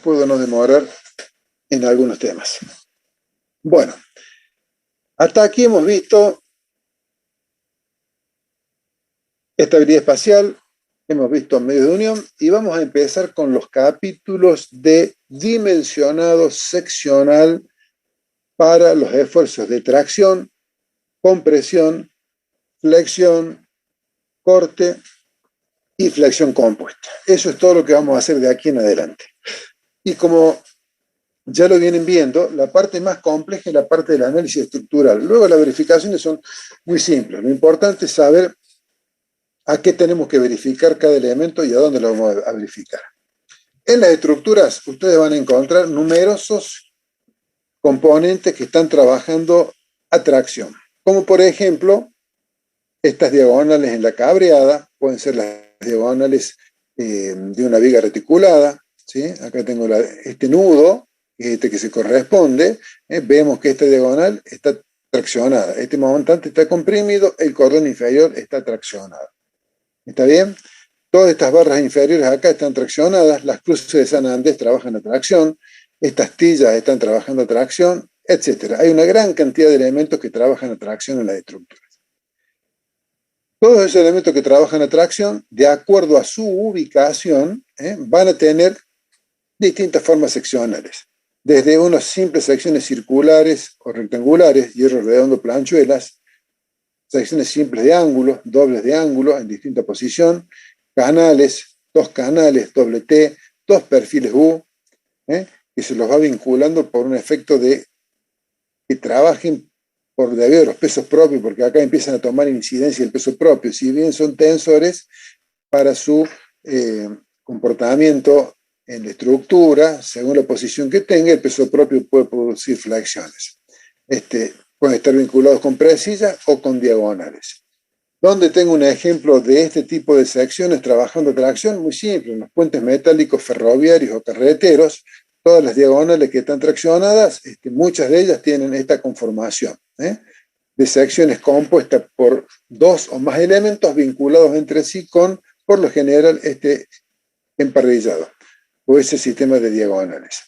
puedo no demorar en algunos temas. Bueno, hasta aquí hemos visto estabilidad espacial, hemos visto medios de unión y vamos a empezar con los capítulos de dimensionado seccional para los esfuerzos de tracción, compresión, flexión, corte y flexión compuesta. Eso es todo lo que vamos a hacer de aquí en adelante. Y como ya lo vienen viendo, la parte más compleja es la parte del análisis estructural. Luego las verificaciones son muy simples. Lo importante es saber a qué tenemos que verificar cada elemento y a dónde lo vamos a verificar. En las estructuras ustedes van a encontrar numerosos componentes que están trabajando a tracción, como por ejemplo estas diagonales en la cabreada, pueden ser las diagonales de una viga reticulada, ¿sí? Acá tengo este nudo, este que se corresponde, vemos que esta diagonal está traccionada, este montante está comprimido, el cordón inferior está traccionado. ¿Está bien? Todas estas barras inferiores acá están traccionadas, las cruces de San Andrés trabajan a tracción, estas tillas están trabajando a tracción, etc. Hay una gran cantidad de elementos que trabajan a tracción en las estructuras. Todos esos elementos que trabajan a tracción, de acuerdo a su ubicación, van a tener distintas formas seccionales. Desde unas simples secciones circulares o rectangulares, hierro redondo, planchuelas, secciones simples de ángulos, dobles de ángulo en distinta posición, canales, dos canales, doble T, dos perfiles U, que se los va vinculando por un efecto de que trabajen por debido a los pesos propios, porque acá empiezan a tomar incidencia el peso propio, si bien son tensores para su comportamiento en la estructura, según la posición que tenga, el peso propio puede producir flexiones. Pueden estar vinculados con presillas o con diagonales. ¿Dónde tengo un ejemplo de este tipo de secciones trabajando tracción? Muy simple, en los puentes metálicos ferroviarios o carreteros, todas las diagonales que están traccionadas, muchas de ellas tienen esta conformación, de secciones compuestas por dos o más elementos vinculados entre sí con, por lo general, este emparrillado o ese sistema de diagonales.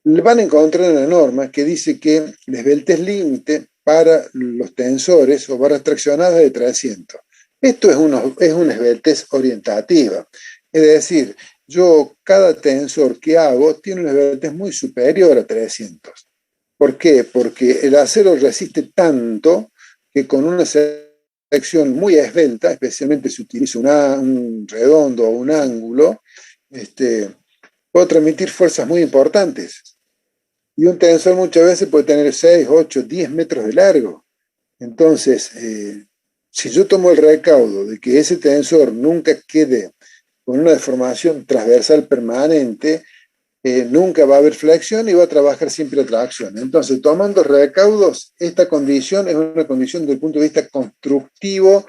Van a encontrar una norma que dice que el esbeltez límite para los tensores o barras traccionadas de 300. Esto es una esbeltez orientativa. Es decir, cada tensor que hago tiene una esbeltez muy superior a 300. ¿Por qué? Porque el acero resiste tanto que con una sección muy esbelta, especialmente si utilizo un redondo o un ángulo, puedo transmitir fuerzas muy importantes. Y un tensor muchas veces puede tener 6, 8, 10 metros de largo. Entonces, si yo tomo el recaudo de que ese tensor nunca quede con una deformación transversal permanente, nunca va a haber flexión y va a trabajar siempre a tracción. Entonces, tomando recaudos, esta condición es una condición desde el punto de vista constructivo,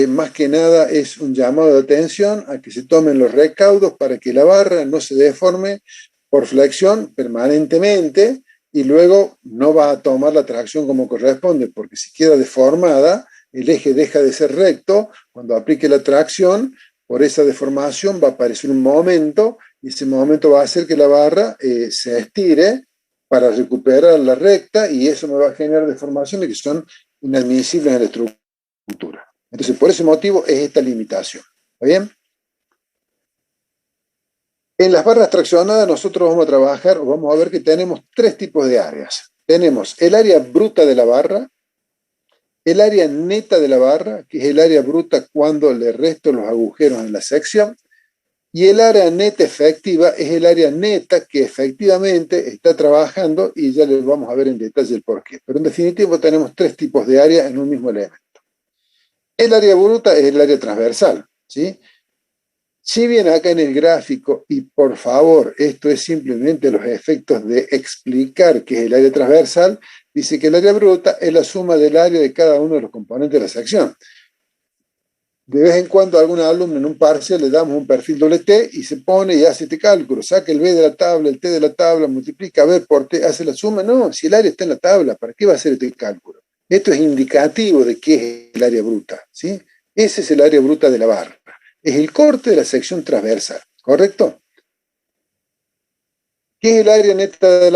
más que nada es un llamado de atención a que se tomen los recaudos para que la barra no se deforme por flexión permanentemente y luego no va a tomar la tracción como corresponde, porque si queda deformada, el eje deja de ser recto, cuando aplique la tracción, por esa deformación va a aparecer un momento, y ese momento va a hacer que la barra se estire para recuperar la recta, y eso me va a generar deformaciones que son inadmisibles en la estructura. Entonces, por ese motivo es esta limitación. ¿Está bien? En las barras traccionadas nosotros vamos a trabajar, o vamos a ver que tenemos tres tipos de áreas. Tenemos el área bruta de la barra, el área neta de la barra, que es el área bruta cuando le resto los agujeros en la sección, y el área neta efectiva es el área neta que efectivamente está trabajando, y ya les vamos a ver en detalle el porqué. Pero en definitiva tenemos tres tipos de área en un mismo elemento. El área bruta es el área transversal, ¿sí? Si bien acá en el gráfico, y por favor, esto es simplemente los efectos de explicar qué es el área transversal, dice que el área bruta es la suma del área de cada uno de los componentes de la sección. De vez en cuando a algún alumno en un parcial le damos un perfil doble T y se pone y hace este cálculo, saca el B de la tabla, el T de la tabla, multiplica B por T, hace la suma. No, si el área está en la tabla, ¿para qué va a hacer este cálculo? Esto es indicativo de qué es el área bruta, ¿sí? Ese es el área bruta de la barra. es el corte de la sección transversal, ¿correcto? ¿Qué es el área neta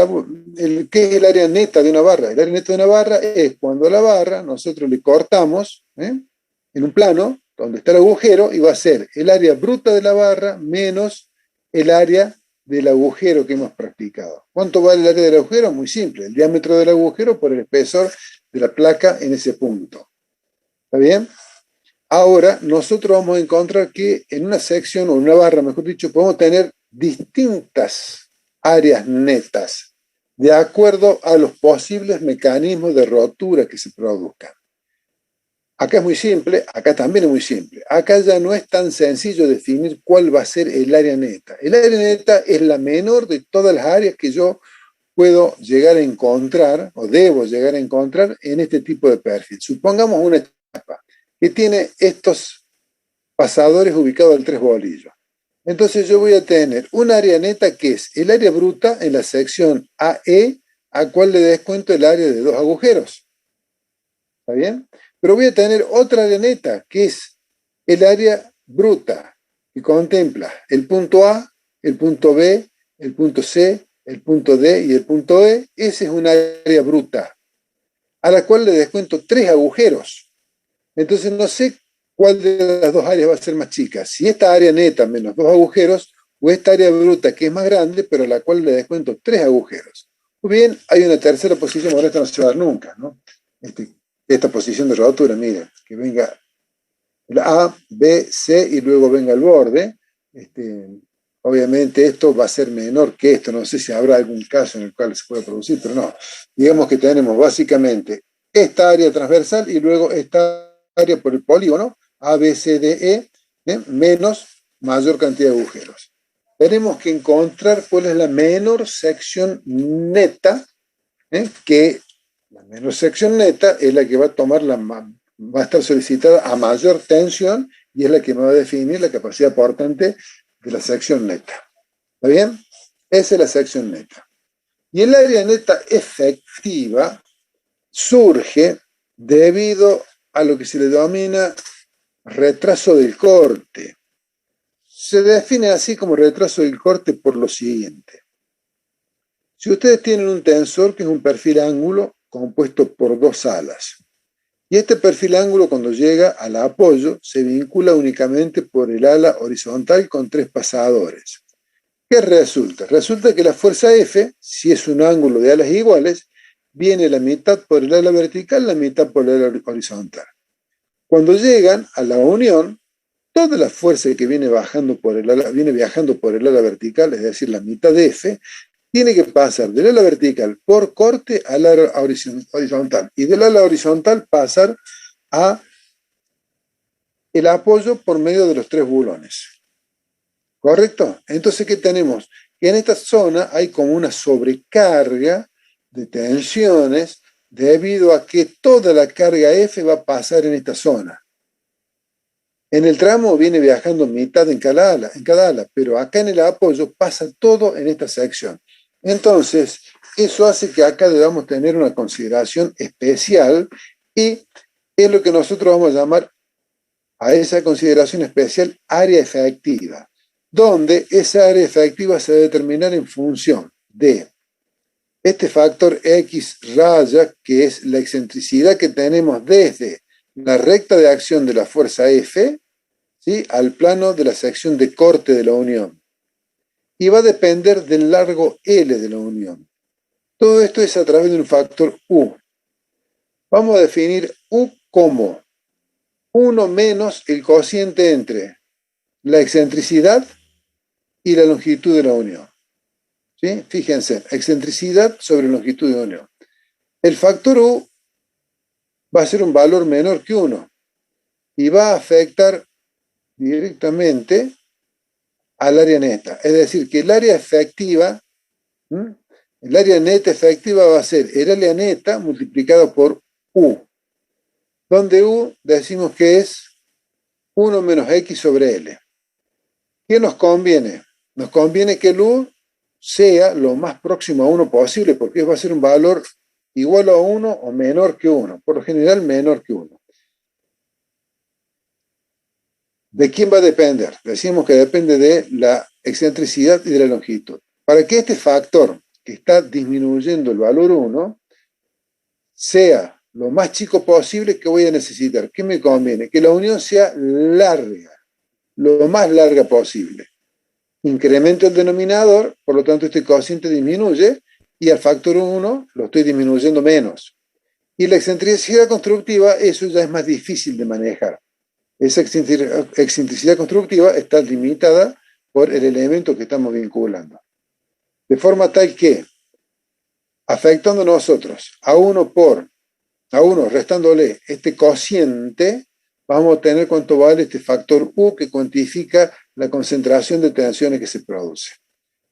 qué es el área neta de una barra? El área neta de una barra es cuando a la barra nosotros le cortamos en un plano donde está el agujero y va a ser el área bruta de la barra menos el área del agujero que hemos practicado. ¿Cuánto vale el área del agujero? Muy simple, el diámetro del agujero por el espesor de la placa en ese punto. ¿Está bien? Ahora nosotros vamos a encontrar que en una sección o una barra, mejor dicho, podemos tener distintas áreas netas de acuerdo a los posibles mecanismos de rotura que se produzcan. Acá es muy simple, acá también es muy simple. Acá ya no es tan sencillo definir cuál va a ser el área neta. El área neta es la menor de todas las áreas que yo puedo llegar a encontrar o debo llegar a encontrar en este tipo de perfil. Supongamos una etapa que tiene estos pasadores ubicados al 3 bolillos. Entonces yo voy a tener un área neta que es el área bruta en la sección AE, a cual le descuento el área de 2 agujeros. ¿Está bien? Pero voy a tener otra área neta que es el área bruta, que contempla el punto A, el punto B, el punto C, el punto D y el punto E. Ese es un área bruta, a la cual le descuento 3 agujeros. Entonces no sé cuál de las dos áreas va a ser más chica. Si esta área neta menos 2 agujeros o esta área bruta que es más grande, pero a la cual le descuento 3 agujeros. O bien, hay una tercera posición, bueno, esta no se va a dar nunca, ¿no? Esta posición de rotura, miren, que venga la A, B, C y luego venga el borde. Obviamente esto va a ser menor que esto, no sé si habrá algún caso en el cual se pueda producir, pero no. Digamos que tenemos básicamente esta área transversal y luego esta área por el polígono, A, B, C, D, E, menos mayor cantidad de agujeros. Tenemos que encontrar cuál es la menor sección neta, que la menor sección neta es la que va a tomar va a estar solicitada a mayor tensión y es la que me va a definir la capacidad portante de la sección neta. ¿Está bien? Esa es la sección neta. Y el área neta efectiva surge debido a lo que se le denomina retraso del corte. Se define así como retraso del corte por lo siguiente. Si ustedes tienen un tensor que es un perfil ángulo compuesto por 2 alas, y este perfil ángulo cuando llega al apoyo se vincula únicamente por el ala horizontal con 3 pasadores. ¿Qué resulta? Resulta que la fuerza F, si es un ángulo de alas iguales, viene la mitad por el ala vertical, la mitad por el ala horizontal. Cuando llegan a la unión, toda la fuerza que viene viajando por el ala vertical, es decir, la mitad de F, tiene que pasar del ala vertical por corte al ala horizontal y del ala horizontal pasar a el apoyo por medio de los 3 bulones. ¿Correcto? Entonces, ¿qué tenemos? Que en esta zona hay como una sobrecarga de tensiones debido a que toda la carga F va a pasar en esta zona. En el tramo viene viajando mitad en cada ala, pero acá en el apoyo pasa todo en esta sección. Entonces, eso hace que acá debamos tener una consideración especial y es lo que nosotros vamos a llamar a esa consideración especial área efectiva, donde esa área efectiva se va a determinar en función de este factor X raya, que es la excentricidad que tenemos desde la recta de acción de la fuerza F, ¿sí?, al plano de la sección de corte de la unión. Y va a depender del largo L de la unión. Todo esto es a través de un factor U. Vamos a definir U como 1 menos el cociente entre la excentricidad y la longitud de la unión. ¿Sí? Fíjense, excentricidad sobre longitud de unión. El factor U va a ser un valor menor que 1 y va a afectar directamente al área neta. Es decir, que el área efectiva, el área neta efectiva va a ser el área neta multiplicado por U, donde U decimos que es 1 menos X sobre L. ¿Qué nos conviene? Nos conviene que el U sea lo más próximo a 1 posible, porque va a ser un valor igual a 1 o menor que 1, por lo general menor que 1. ¿De quién va a depender? Decimos que depende de la excentricidad y de la longitud. Para que este factor que está disminuyendo el valor 1 sea lo más chico posible, que voy a necesitar? ¿Qué me conviene? Que la unión sea larga, lo más larga posible. Incremento el denominador, por lo tanto este cociente disminuye, y al factor 1 lo estoy disminuyendo menos. Y la excentricidad constructiva, eso ya es más difícil de manejar. Esa excentricidad constructiva está limitada por el elemento que estamos vinculando. De forma tal que, afectando nosotros a uno restándole este cociente, vamos a tener cuánto vale este factor U que cuantifica la concentración de tensiones que se produce.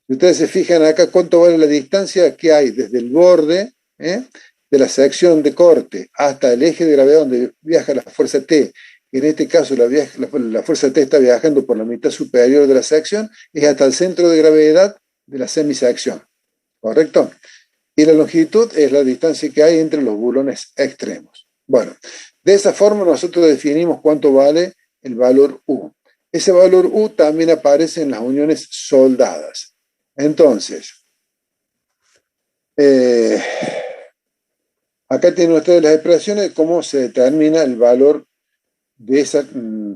Si ustedes se fijan acá cuánto vale la distancia que hay desde el borde de la sección de corte hasta el eje de gravedad donde viaja la fuerza T, que en este caso la fuerza T está viajando por la mitad superior de la sección, es hasta el centro de gravedad de la semisección, ¿correcto? Y la longitud es la distancia que hay entre los bulones extremos. Bueno, de esa forma nosotros definimos cuánto vale el valor U. Ese valor U también aparece en las uniones soldadas. Entonces, acá tienen ustedes las expresiones de cómo se determina el valor de esa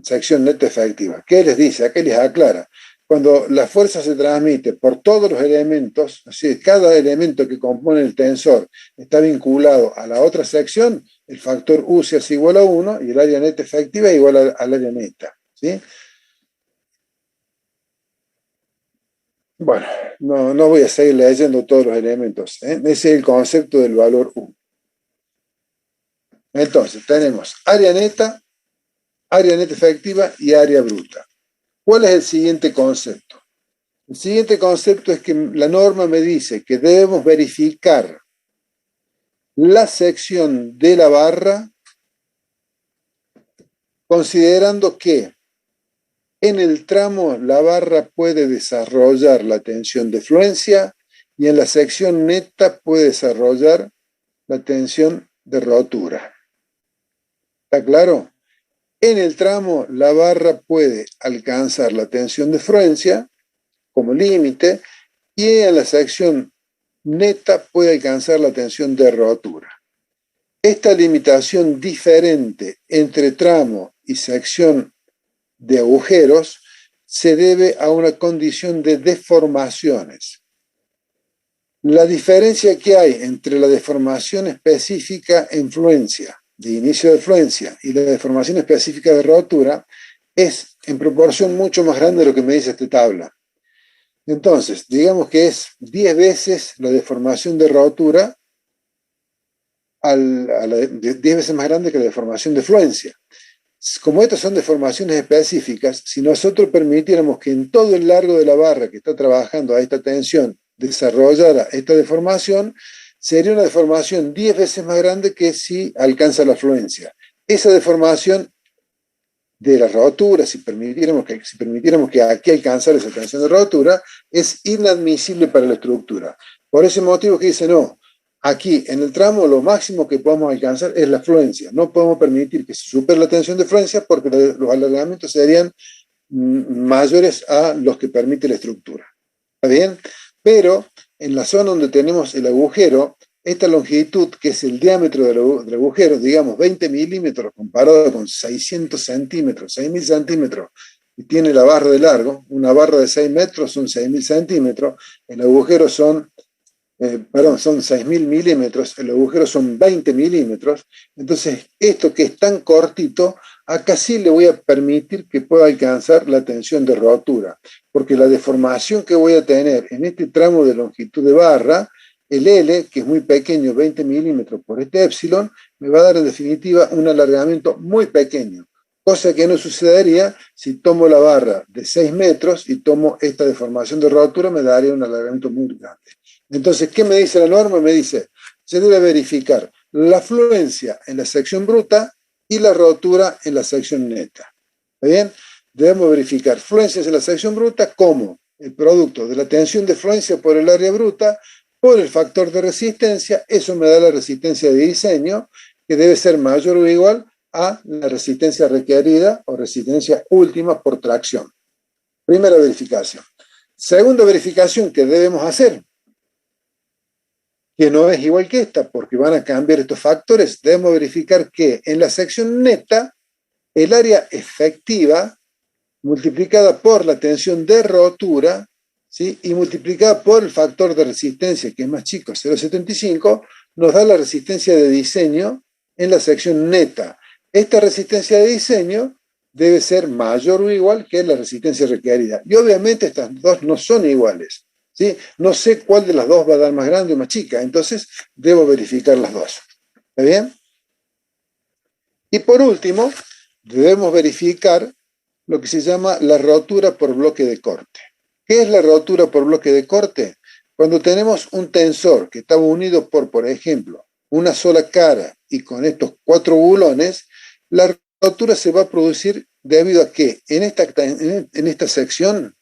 sección neta efectiva. ¿Qué les dice? Acá les aclara. Cuando la fuerza se transmite por todos los elementos, así, cada elemento que compone el tensor está vinculado a la otra sección, el factor U se hace igual a 1 y el área neta efectiva es igual al área neta. ¿Sí? Bueno, no voy a seguir leyendo todos los elementos. Ese es el concepto del valor U. Entonces, tenemos área neta efectiva y área bruta. ¿Cuál es el siguiente concepto? El siguiente concepto es que la norma me dice que debemos verificar la sección de la barra considerando que en el tramo la barra puede desarrollar la tensión de fluencia y en la sección neta puede desarrollar la tensión de rotura. ¿Está claro? En el tramo la barra puede alcanzar la tensión de fluencia como límite y en la sección neta puede alcanzar la tensión de rotura. Esta limitación diferente entre tramo y sección de agujeros se debe a una condición de deformaciones. La diferencia que hay entre la deformación específica en fluencia, de inicio de fluencia, y la deformación específica de rotura es en proporción mucho más grande de lo que me dice esta tabla. Entonces, digamos que es 10 veces la deformación de rotura, 10 veces más grande que la deformación de fluencia. Como estas son deformaciones específicas, si nosotros permitiéramos que en todo el largo de la barra que está trabajando a esta tensión desarrollara esta deformación, sería una deformación 10 veces más grande que si alcanza la fluencia. Esa deformación de la rotura, si permitiéramos que aquí alcanzara esa tensión de rotura, es inadmisible para la estructura. Por ese motivo que dice no. Aquí, en el tramo, lo máximo que podemos alcanzar es la fluencia. No podemos permitir que se supere la tensión de fluencia porque los alargamientos serían mayores a los que permite la estructura. ¿Está bien? Pero en la zona donde tenemos el agujero, esta longitud, que es el diámetro del agujero, digamos 20 milímetros comparado con 600 centímetros, 6.000 centímetros, y tiene la barra de largo, una barra de 6 metros son 6.000 centímetros, el agujero son 6.000 milímetros, el agujero son 20 milímetros, entonces esto que es tan cortito, acá sí le voy a permitir que pueda alcanzar la tensión de rotura, porque la deformación que voy a tener en este tramo de longitud de barra, el L, que es muy pequeño, 20 milímetros por este épsilon, me va a dar en definitiva un alargamiento muy pequeño, cosa que no sucedería si tomo la barra de 6 metros y tomo esta deformación de rotura, me daría un alargamiento muy grande. Entonces, ¿qué me dice la norma? Me dice, se debe verificar la fluencia en la sección bruta y la rotura en la sección neta. ¿Está bien? Debemos verificar fluencias en la sección bruta como el producto de la tensión de fluencia por el área bruta por el factor de resistencia. Eso me da la resistencia de diseño, que debe ser mayor o igual a la resistencia requerida o resistencia última por tracción. Primera verificación. Segunda verificación que debemos hacer, que no es igual que esta, porque van a cambiar estos factores, debemos verificar que en la sección neta, el área efectiva multiplicada por la tensión de rotura, ¿sí? Y multiplicada por el factor de resistencia, que es más chico, 0,75, nos da la resistencia de diseño en la sección neta. Esta resistencia de diseño debe ser mayor o igual que la resistencia requerida. Y obviamente estas dos no son iguales, ¿sí? No sé cuál de las dos va a dar más grande o más chica, entonces debo verificar las dos. ¿Está bien? Y por último, debemos verificar lo que se llama la rotura por bloque de corte. ¿Qué es la rotura por bloque de corte? Cuando tenemos un tensor que está unido por ejemplo, una sola cara y con estos 4 bulones, la rotura se va a producir debido a que en esta sección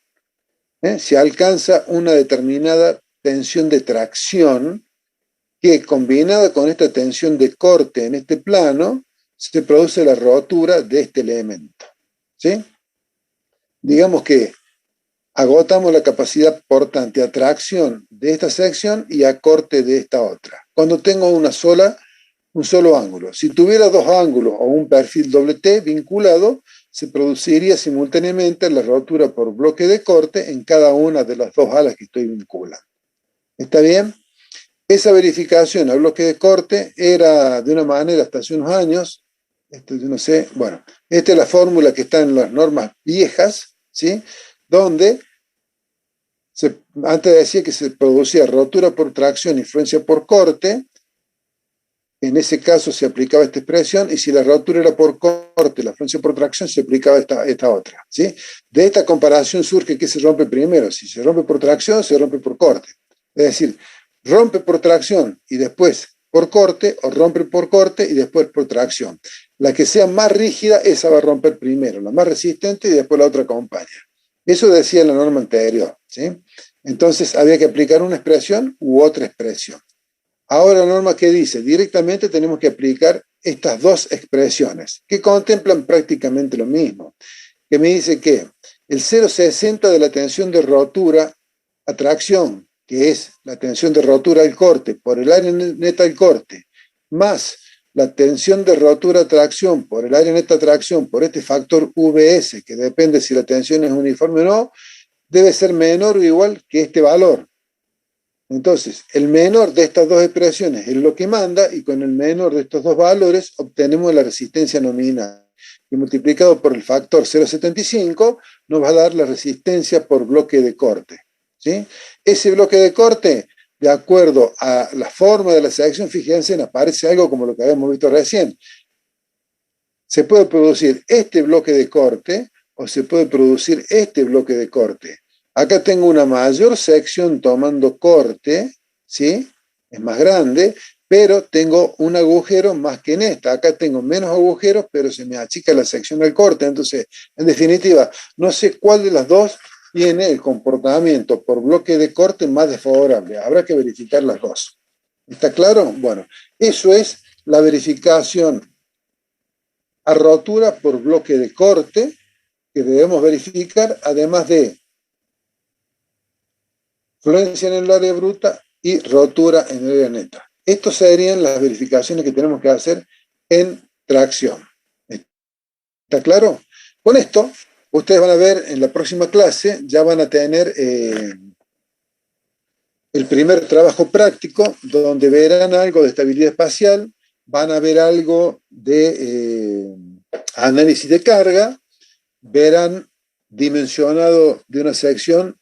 se alcanza una determinada tensión de tracción que combinada con esta tensión de corte en este plano, se produce la rotura de este elemento. ¿Sí? Digamos que agotamos la capacidad portante a tracción de esta sección y a corte de esta otra. Cuando tengo un solo ángulo. Si tuviera dos ángulos o un perfil doble T vinculado, se produciría simultáneamente la rotura por bloque de corte en cada una de las dos alas que estoy vinculando. ¿Está bien? Esa verificación a bloque de corte era de una manera hasta hace unos años, yo no sé, bueno, esta es la fórmula que está en las normas viejas, ¿sí? Donde antes decía que se producía rotura por tracción, influencia por corte, en ese caso se aplicaba esta expresión, y si la rotura era por corte, la influencia por tracción, se aplicaba esta otra, ¿sí? De esta comparación surge que se rompe primero, si se rompe por tracción, se rompe por corte. Es decir, rompe por tracción y después por corte, o rompe por corte y después por tracción. La que sea más rígida, esa va a romper primero, la más resistente y después la otra acompaña. Eso decía la norma anterior, ¿sí? Entonces había que aplicar una expresión u otra expresión. Ahora la norma que dice, directamente tenemos que aplicar estas dos expresiones, que contemplan prácticamente lo mismo, que me dice que el 0,60 de la tensión de rotura a tracción, que es la tensión de rotura al corte por el área neta al corte, más la tensión de rotura a tracción por el área neta a tracción por este factor VS, que depende si la tensión es uniforme o no, debe ser menor o igual que este valor. Entonces, el menor de estas dos expresiones es lo que manda, y con el menor de estos dos valores obtenemos la resistencia nominal. Y multiplicado por el factor 0,75 nos va a dar la resistencia por bloque de corte, ¿sí? Ese bloque de corte, de acuerdo a la forma de la sección, fíjense, aparece algo como lo que habíamos visto recién. Se puede producir este bloque de corte o se puede producir este bloque de corte. Acá tengo una mayor sección tomando corte, ¿sí? Es más grande, pero tengo un agujero más que en esta. Acá tengo menos agujeros, pero se me achica la sección del corte. Entonces, en definitiva, no sé cuál de las dos tiene el comportamiento por bloque de corte más desfavorable. Habrá que verificar las dos. ¿Está claro? Bueno, eso es la verificación a rotura por bloque de corte que debemos verificar, además de influencia en el área bruta y rotura en el área neta. Estas serían las verificaciones que tenemos que hacer en tracción. ¿Está claro? Con esto, ustedes van a ver en la próxima clase, ya van a tener el primer trabajo práctico, donde verán algo de estabilidad espacial, van a ver algo de análisis de carga, verán dimensionado de una sección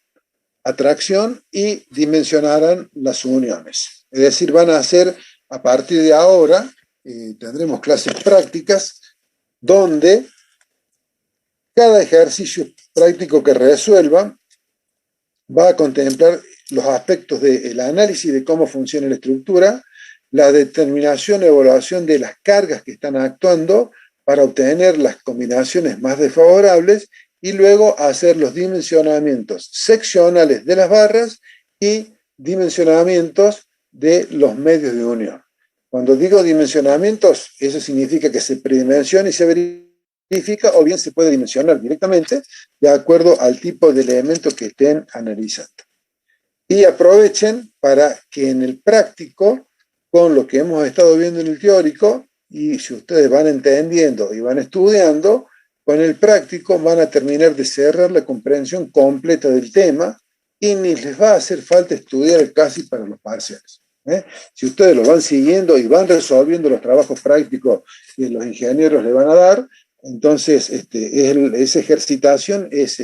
a tracción y dimensionarán las uniones. Es decir, van a hacer a partir de ahora, tendremos clases prácticas donde cada ejercicio práctico que resuelvan va a contemplar los aspectos del análisis de cómo funciona la estructura, la determinación o evaluación de las cargas que están actuando para obtener las combinaciones más desfavorables y luego hacer los dimensionamientos seccionales de las barras y dimensionamientos de los medios de unión. Cuando digo dimensionamientos, eso significa que se predimensiona y se verifica, o bien se puede dimensionar directamente de acuerdo al tipo de elemento que estén analizando. Y aprovechen para que en el práctico, con lo que hemos estado viendo en el teórico, y si ustedes van entendiendo y van estudiando, con el práctico van a terminar de cerrar la comprensión completa del tema y ni les va a hacer falta estudiar casi para los parciales. Si ustedes lo van siguiendo y van resolviendo los trabajos prácticos que los ingenieros le van a dar, entonces esa ejercitación es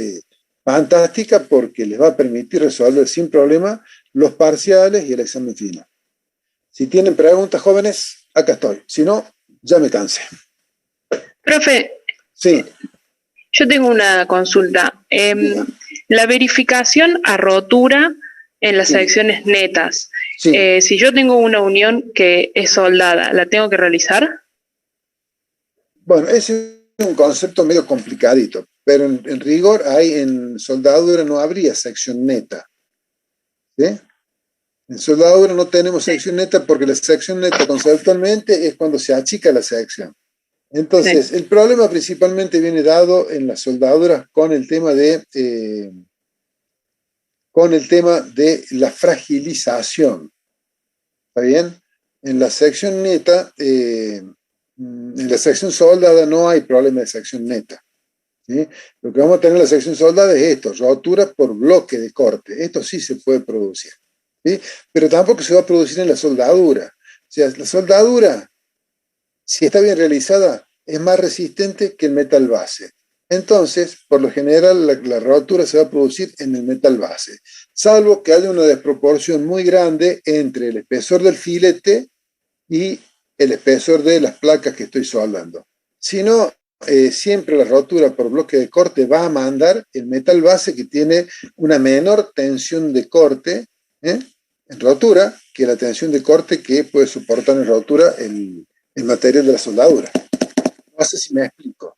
fantástica porque les va a permitir resolver sin problema los parciales y el examen final. Si tienen preguntas, jóvenes, acá estoy. Si no, ya me cansé. Profe, sí. Yo tengo una consulta. La verificación a rotura en las secciones netas. Sí. Si yo tengo una unión que es soldada, ¿la tengo que realizar? Bueno, ese es un concepto medio complicadito, pero en rigor en soldadura no habría sección neta. ¿Sí? En soldadura no tenemos sección neta porque la sección neta conceptualmente es cuando se achica la sección. Entonces, el problema principalmente viene dado en las soldaduras con el tema de la fragilización. ¿Está bien? En la sección neta, en la sección soldada no hay problema de sección neta. ¿Sí? Lo que vamos a tener en la sección soldada es esto, rotura por bloque de corte. Esto sí se puede producir. ¿Sí? Pero tampoco se va a producir en la soldadura. O sea, la soldadura, si está bien realizada, es más resistente que el metal base. Entonces, por lo general, la rotura se va a producir en el metal base, salvo que haya una desproporción muy grande entre el espesor del filete y el espesor de las placas que estoy soldando. Si no, siempre la rotura por bloque de corte va a mandar el metal base que tiene una menor tensión de corte en rotura que la tensión de corte que puede soportar en rotura el material de la soldadura. No sé si me explico.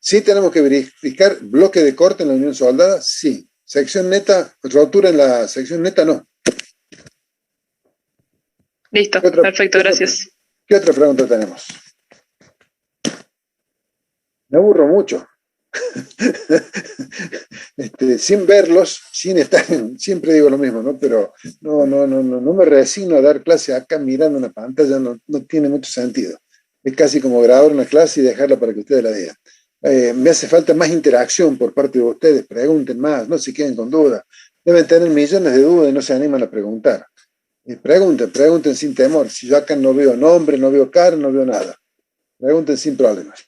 ¿Sí tenemos que verificar bloque de corte en la unión soldada? Sí. Sección neta, rotura en la sección neta, no. Listo, perfecto, gracias. ¿Qué otra pregunta tenemos? Me aburro mucho. Sin verlos, sin estar, siempre digo lo mismo, ¿no? Pero no me resigno a dar clase acá mirando una pantalla, no tiene mucho sentido. Es casi como grabar una clase y dejarla para que ustedes la vean. Me hace falta más interacción por parte de ustedes, pregunten más, no se queden con dudas. Deben tener millones de dudas y no se animan a preguntar. Pregunten sin temor. Si yo acá no veo nombre, no veo cara, no veo nada. Pregunten sin problemas.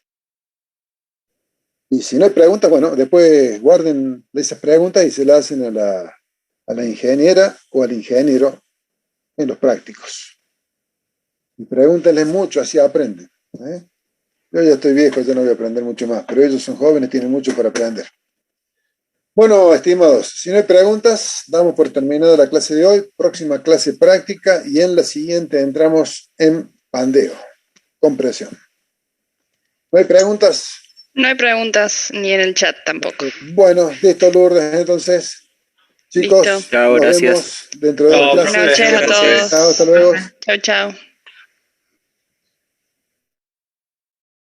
Y si no hay preguntas, bueno, después guarden esas preguntas y se las hacen a la ingeniera o al ingeniero en los prácticos. Y pregúntenles mucho, así aprenden. Yo ya estoy viejo, ya no voy a aprender mucho más, pero ellos son jóvenes, tienen mucho para aprender. Bueno, estimados, si no hay preguntas, damos por terminada la clase de hoy. Próxima clase práctica y en la siguiente entramos en pandeo, compresión. ¿No hay preguntas? No hay preguntas ni en el chat tampoco. Bueno, listo, Lourdes, entonces. Chicos, listo. Chao, nos gracias. vemos dentro de la clase. Buenas noches a todos. Chao, hasta luego. Chao, chao.